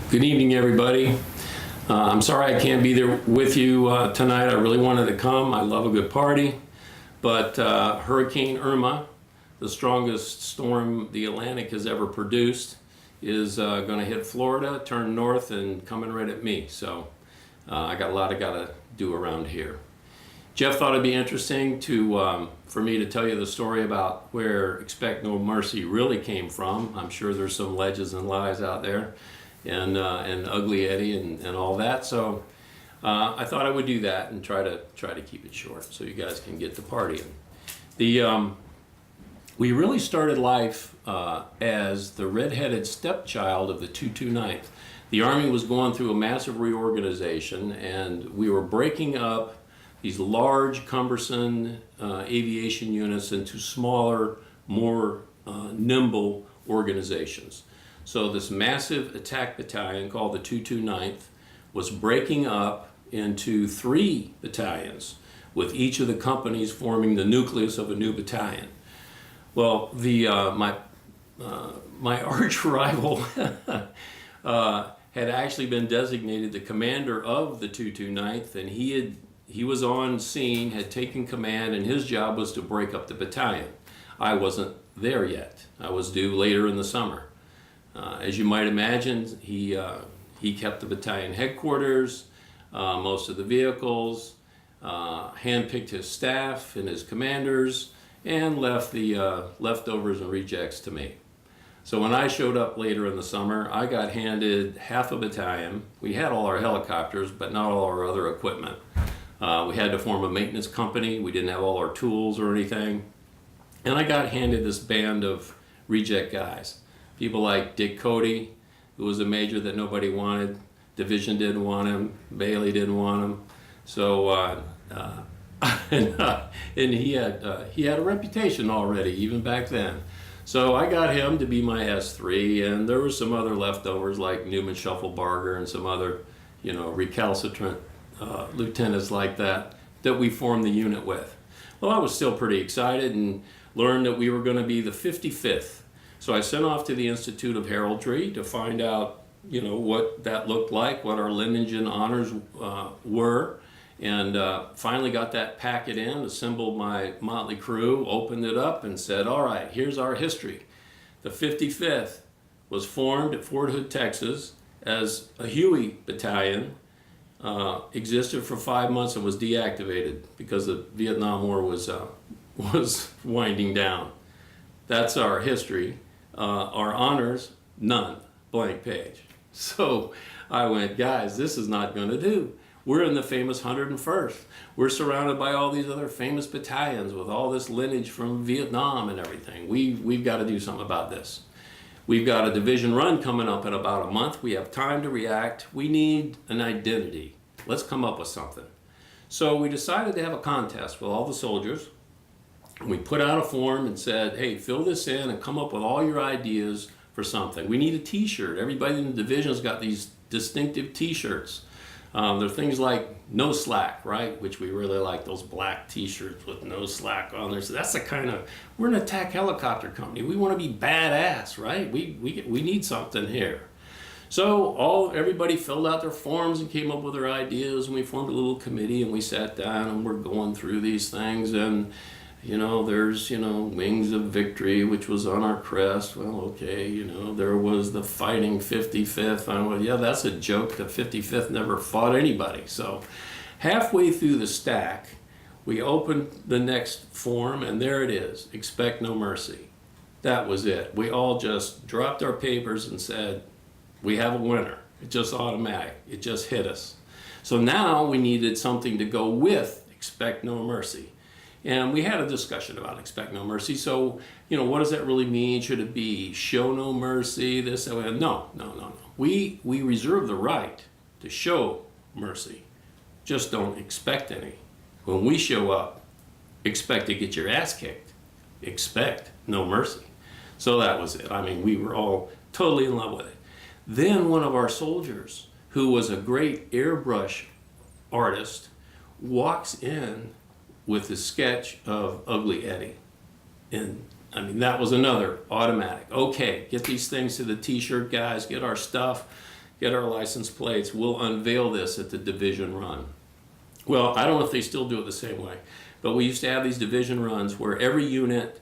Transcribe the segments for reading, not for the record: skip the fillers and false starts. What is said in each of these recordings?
Good evening, everybody. I'm sorry I can't be there with you tonight. I really wanted to come. I love a good party. But Hurricane Irma, the strongest storm the Atlantic has ever produced, is going to hit Florida, turn north, and coming right at me. So I got a lot I got to do around here. Jeff thought it'd be interesting for me to tell you the story about where Expect No Mercy really came from. I'm sure there's some legends and lies out there, and Ugly Eddie and all that. So I thought I would do that and try to keep it short so you guys can get to partying. We really started life as the redheaded stepchild of the 229th. The Army was going through a massive reorganization, and we were breaking up these large, cumbersome aviation units into smaller, more nimble organizations. So this massive attack battalion called the 229th was breaking up into 3 battalions, with each of the companies forming the nucleus of a new battalion. Well, my arch rival had actually been designated the commander of the 229th, and he was on scene, had taken command, and his job was to break up the battalion. I wasn't there yet. I was due later in the summer. As you might imagine, he kept the battalion headquarters, most of the vehicles, handpicked his staff and his commanders, and left the leftovers and rejects to me. So when I showed up later in the summer, I got handed half a battalion. We had all our helicopters, but not all our other equipment. We had to form a maintenance company. We didn't have all our tools or anything. And I got handed this band of reject guys. People like Dick Cody, who was a major that nobody wanted. Division didn't want him. Bailey didn't want him. So, and he had a reputation already, even back then. So I got him to be my S3, and there were some other leftovers like Newman Shufflebarger and some other, recalcitrant lieutenants like that we formed the unit with. Well, I was still pretty excited and learned that we were going to be the 55th. So I sent off to the Institute of Heraldry to find out, what that looked like, what our lineage and honors were, and finally got that packet in, assembled my motley crew, opened it up, and said, all right, here's our history. The 55th was formed at Fort Hood, Texas, as a Huey battalion, existed for 5 months and was deactivated because the Vietnam War was winding down. That's our history. Our honors, none, blank page. So I went, guys, this is not going to do. We're in the famous 101st. We're surrounded by all these other famous battalions with all this lineage from Vietnam and everything. We've got to do something about this. We've got a division run coming up in about a month. We have time to react. We need an identity. Let's come up with something. So we decided to have a contest with all the soldiers. We put out a form and said, hey, fill this in and come up with all your ideas for something. We need a t-shirt. Everybody in the division's got these distinctive t-shirts. They're things like no slack, right? Which we really like, those black t-shirts with no slack on there. So that's the kind of, we're an attack helicopter company. We want to be badass, right? We need something here. So everybody filled out their forms and came up with their ideas, and we formed a little committee, and we sat down and we're going through these things, and there's, Wings of Victory, which was on our crest. Well, okay, there was the Fighting 55th. I went, yeah, that's a joke. The 55th never fought anybody. So halfway through the stack, we opened the next form, and there it is, Expect No Mercy. That was it. We all just dropped our papers and said, we have a winner. It just automatic. It just hit us. So now we needed something to go with Expect No Mercy. And we had a discussion about Expect No Mercy. So, what does that really mean? Should it be show no mercy, this, that? No. We reserve the right to show mercy. Just don't expect any. When we show up, expect to get your ass kicked. Expect no mercy. So that was it. I mean, we were all totally in love with it. Then one of our soldiers, who was a great airbrush artist, walks in with the sketch of Ugly Eddie. And I mean, that was another automatic. Okay, get these things to the t-shirt guys, get our stuff, get our license plates, we'll unveil this at the division run. Well, I don't know if they still do it the same way, but we used to have these division runs where every unit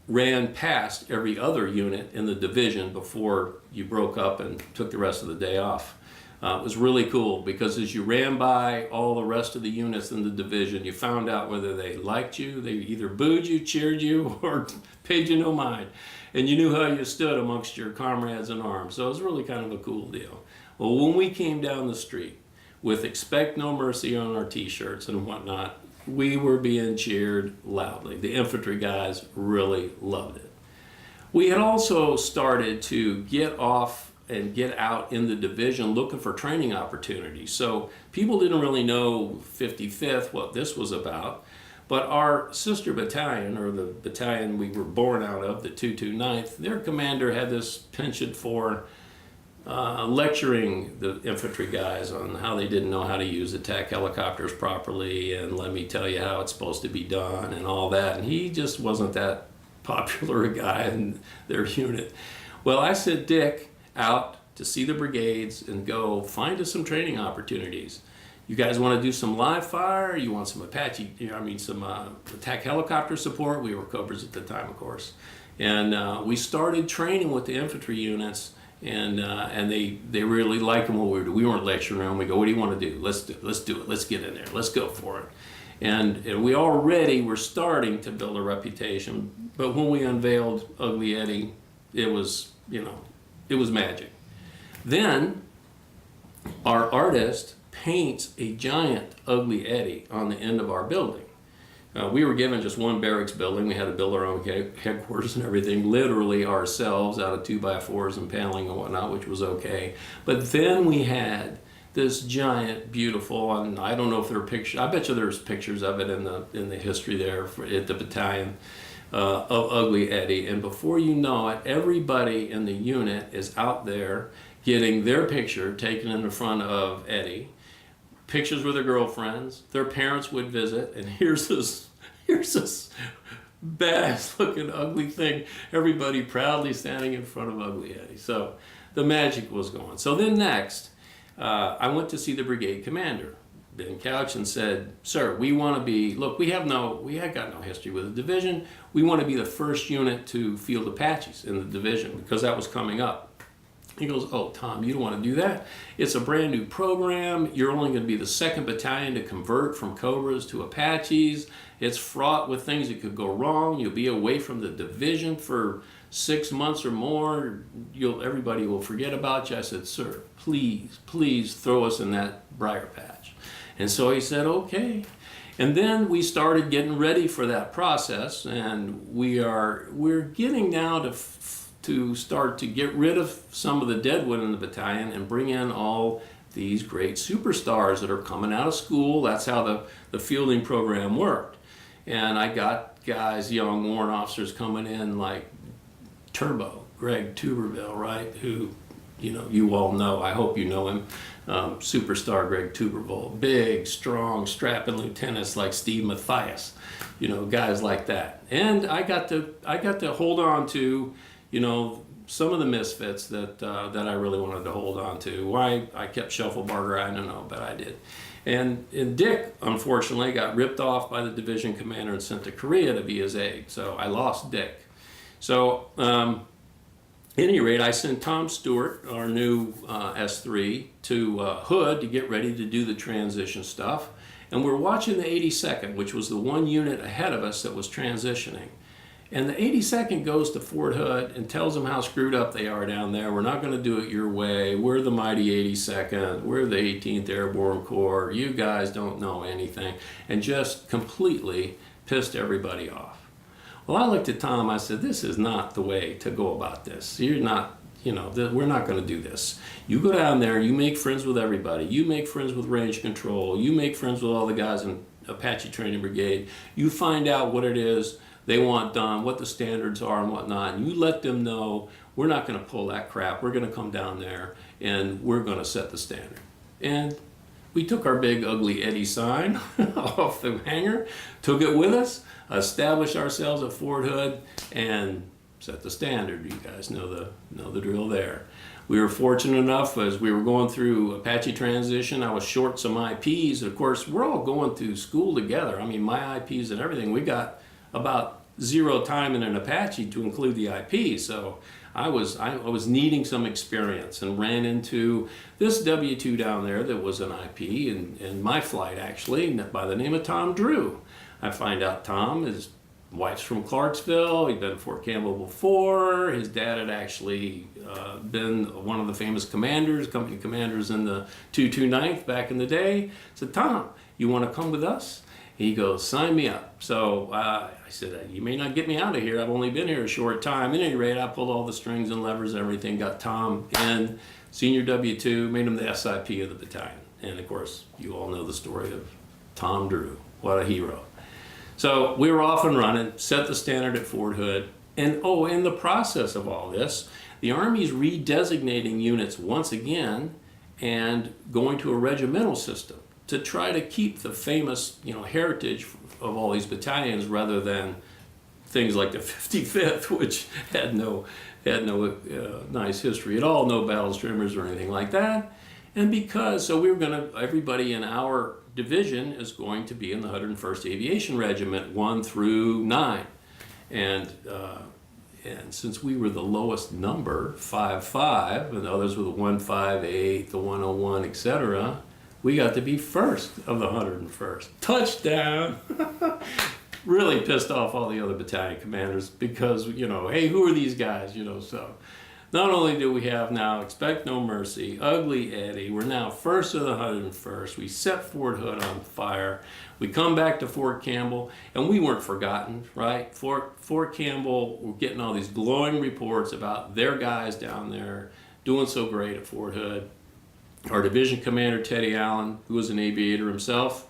ran past every other unit in the division before you broke up and took the rest of the day off. It was really cool because as you ran by all the rest of the units in the division, you found out whether they liked you, they either booed you, cheered you, or paid you no mind. And you knew how you stood amongst your comrades in arms. So it was really kind of a cool deal. Well, when we came down the street with "Expect No Mercy" on our t-shirts and whatnot, we were being cheered loudly. The infantry guys really loved it. We had also started to get off and get out in the division looking for training opportunities. So people didn't really know 55th, what this was about, but our sister battalion, or the battalion we were born out of, the 229th, their commander had this penchant for lecturing the infantry guys on how they didn't know how to use attack helicopters properly, and let me tell you how it's supposed to be done and all that. And he just wasn't that popular a guy in their unit. Well, I sent Dick out to see the brigades and go find us some training opportunities. You guys want to do some live fire? You want some Apache, some attack helicopter support? We were Cobras at the time, of course. And we started training with the infantry units, and they really liked what we were doing. We weren't lecturing them. We go, what do you want to do? Let's do it. Let's get in there. Let's go for it. And we already were starting to build a reputation, but when we unveiled Ugly Eddie, it was magic. Then our artist paints a giant Ugly Eddie on the end of our building. We were given just one barracks building. We had to build our own headquarters and everything, literally ourselves, out of 2x4s and paneling and whatnot, which was okay. But then we had this giant, beautiful, and I don't know if there are pictures, I bet you there's pictures of it in the history there at the battalion, of Ugly Eddie. And before you know it, everybody in the unit is out there getting their picture taken in the front of Eddie, pictures with their girlfriends. Their parents would visit, and here's this badass looking ugly thing, everybody proudly standing in front of Ugly Eddie. So the magic was going. So then next, I went to see the brigade commander, Ben Couch, and said, "Sir, we want to be, look, we had got no history with the division. We want to be the first unit to field Apaches in the division because that was coming up." He goes, "Oh, Tom, you don't want to do that. It's a brand new program. You're only going to be the 2nd battalion to convert from Cobras to Apaches. It's fraught with things that could go wrong. You'll be away from the division for 6 months or more. Everybody will forget about you." I said, "Sir, please throw us in that briar patch." And so he said, "Okay." And then we started getting ready for that process, and we're getting now to start to get rid of some of the deadwood in the battalion and bring in all these great superstars that are coming out of school. That's how the fielding program worked. And I got guys, young warrant officers coming in like Turbo, Greg Tuberville, right? Who, you all know, I hope you know him. Superstar Greg Tuberville, big, strong, strapping lieutenants like Steve Mathias, guys like that. And I got to hold on to, some of the misfits that I really wanted to hold on to. Why I kept Shufflebarger, I don't know, but I did. And Dick, unfortunately, got ripped off by the division commander and sent to Korea to be his aide. So I lost Dick. So at any rate, I sent Tom Stewart, our new S3, to Hood to get ready to do the transition stuff. And we're watching the 82nd, which was the one unit ahead of us that was transitioning. And the 82nd goes to Fort Hood and tells them how screwed up they are down there. "We're not going to do it your way. We're the mighty 82nd. We're the 18th Airborne Corps. You guys don't know anything." And just completely pissed everybody off. Well, I looked at Tom. I said, "This is not the way to go about this. You're not, we're not going to do this. You go down there, you make friends with everybody. You make friends with range control. You make friends with all the guys in Apache Training Brigade. You find out what it is they want done, what the standards are and whatnot, and you let them know we're not going to pull that crap. We're going to come down there and we're going to set the standard." And we took our big Ugly Eddie sign off the hangar, took it with us, established ourselves at Fort Hood, and set the standard. You guys know the drill there. We were fortunate enough as we were going through Apache transition, I was short some IPs. Of course, we're all going through school together. I mean, my IPs and everything, we got about 0 time in an Apache to include the IP. So I was needing some experience and ran into this W2 down there that was an IP in my flight, actually, by the name of Tom Drew. I find out Tom, his wife's from Clarksville. He'd been at Fort Campbell before. His dad had actually been one of the famous commanders, company commanders in the 229th back in the day. I said, Tom, you want to come with us? He goes, sign me up. So I said, you may not get me out of here. I've only been here a short time. At any rate, I pulled all the strings and levers and everything, got Tom in, senior W2, made him the SIP of the battalion. And of course, you all know the story of Tom Drew. What a hero. So we were off and running, set the standard at Fort Hood. And in the process of all this, the Army's redesignating units once again and going to a regimental system to try to keep the famous, heritage of all these battalions rather than things like the 55th, which had no nice history at all, no battle streamers or anything like that. And so we were everybody in our division is going to be in the 101st Aviation Regiment 1 through 9. And since we were the lowest number, 5-5, and others were the 158, the 101, etc., we got to be first of the 101st. Touchdown! Really pissed off all the other battalion commanders because, hey, who are these guys? So not only do we have now Expect No Mercy, Ugly Eddie, we're now first of the 101st. We set Fort Hood on fire. We come back to Fort Campbell, and we weren't forgotten, right? Fort Campbell, we're getting all these glowing reports about their guys down there doing so great at Fort Hood. Our division commander, Teddy Allen, who was an aviator himself,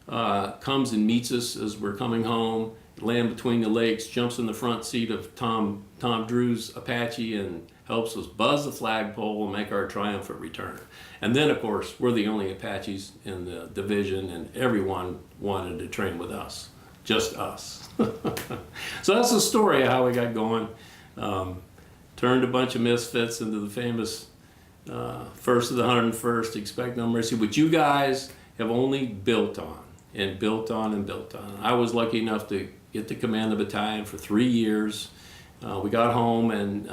comes and meets us as we're coming home, land between the lakes, jumps in the front seat of Tom Drew's Apache and helps us buzz the flagpole and make our triumphant return. And then, of course, we're the only Apaches in the division, and everyone wanted to train with us, just us. So that's the story of how we got going. Turned a bunch of misfits into the famous first of the 101st, Expect No Mercy, which you guys have only built on and built on and built on. I was lucky enough to get to command the battalion for 3 years. We got home and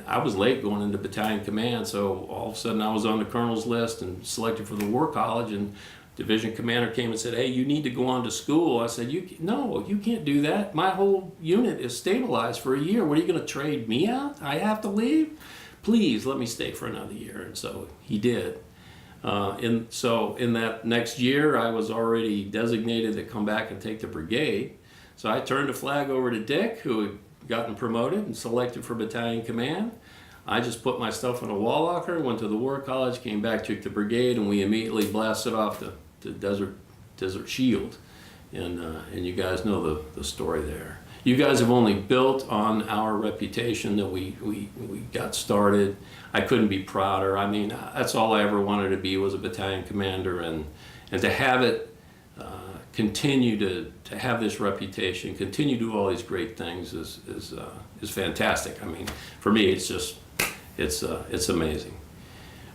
I was late going into battalion command, so all of a sudden I was on the colonel's list and selected for the War College, and division commander came and said, hey, you need to go on to school. I said, no, you can't do that. My whole unit is stabilized for a year. What, are you going to trade me out? I have to leave? Please let me stay for another year. And so he did. So in that next year, I was already designated to come back and take the brigade. So I turned the flag over to Dick, who had gotten promoted and selected for battalion command. I just put my stuff in a wall locker, went to the War College, came back, took the brigade, and we immediately blasted off to Desert Shield. And you guys know the story there. You guys have only built on our reputation that we got started. I couldn't be prouder. I mean, that's all I ever wanted to be, was a battalion commander, and to have it continue to have this reputation, continue to do all these great things is fantastic. I mean, for me, it's amazing.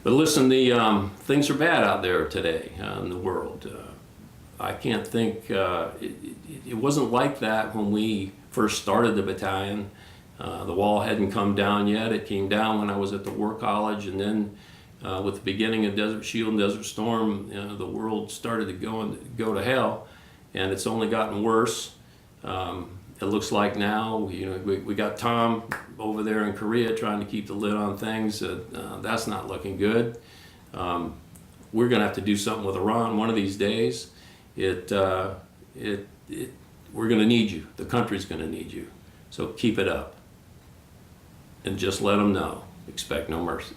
But listen, the things are bad out there today in the world. I can't think, it wasn't like that when we first started the battalion. The wall hadn't come down yet. It came down when I was at the War College, and then with the beginning of Desert Shield and Desert Storm, the world started to go to hell, and it's only gotten worse. It looks like now, we got Tom over there in Korea trying to keep the lid on things. That's not looking good. We're going to have to do something with Iran one of these days. We're going to need you. The country's going to need you. So keep it up. And just let them know. Expect no mercy.